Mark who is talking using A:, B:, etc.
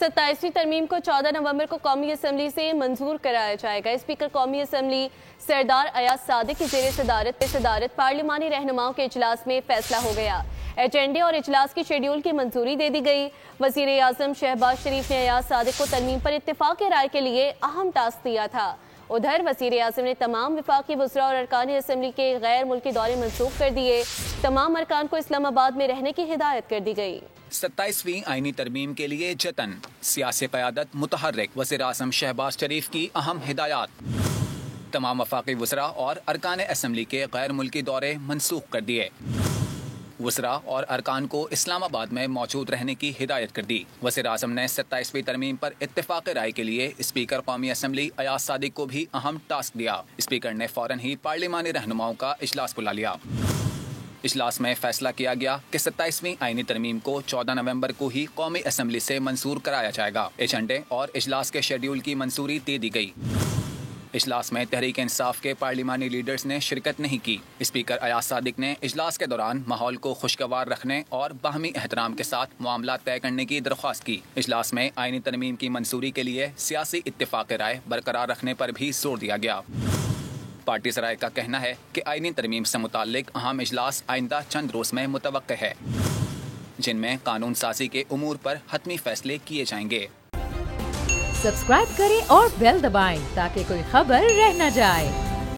A: 27वीं तरमीम को 14 नवंबर को कौमी असम्बली से मंजूर कराया जाएगा। स्पीकर कौमी असम्बली सरदार अयाज सादिक की जेर सदारत पार्लिमानी रहनुमाओं के इजलास में फैसला हो गया। एजेंडे और इजलास की शेड्यूल की मंजूरी दे दी गई। वज़ीर आज़म शहबाज शरीफ ने अयाज सादिक को तरमीम पर इत्तेफाक राय के लिए अहम टास्क दिया था। उधर वज़ीर आज़म ने तमाम वफाकी वज़रा और अरकान असम्बली के गैर मुल्की दौरे मनसूख कर दिए। तमाम अरकान को इस्लामाबाद में रहने की हिदायत कर दी गई।
B: 27वीं आईनी तरमीम के लिए जतन, सियासी क़यादत मुतहर्रिक, वज़ीर आज़म शहबाज शरीफ की अहम हिदायत। तमाम वफाकी वज़रा और अरकान असम्बली के गैर मुल्की दौरे मनसूख कर दिए। वज़रा और अरकान को इस्लामाबाद में मौजूद रहने की हिदायत कर दी। वज़ीर आज़म ने 27वीं तरमीम पर इत्तेफाक राय के लिए स्पीकर कौमी असम्बली अयाज सादिक को भी अहम टास्क दिया। स्पीकर ने फौरन ही पार्लिमानी रहनुमाओं का इजलास बुला लिया। इजलास में फैसला किया गया कि 27वीं आईनी तरमीम को 14 नवंबर को ही कौमी असम्बली से मंजूर कराया जाएगा। एजेंडे और इजलास के शेड्यूल की मंजूरी दे दी गई। इजलास में तहरीक इंसाफ के पार्लिमानी लीडर्स ने शिरकत नहीं की। स्पीकर अयाज सादिक ने इजलास के दौरान माहौल को खुशगवार रखने और बाहमी एहतराम के साथ मामला तय करने की दरख्वास्त की। इजलास में आईनी तरमीम की मंजूरी के लिए सियासी इत्तेफाक राय बरकरार रखने पर भी जोर दिया गया। पार्टी ज़राए का कहना है कि आईनी तरमीम से मुताल्लिक अहम इजलास आइंदा चंद रोज़ में मुतवक्किल है, जिनमें कानून साजी के उमूर पर हतमी फैसले किए जाएंगे।
C: सब्सक्राइब करें और बेल दबाएं ताकि कोई खबर रह न जाए।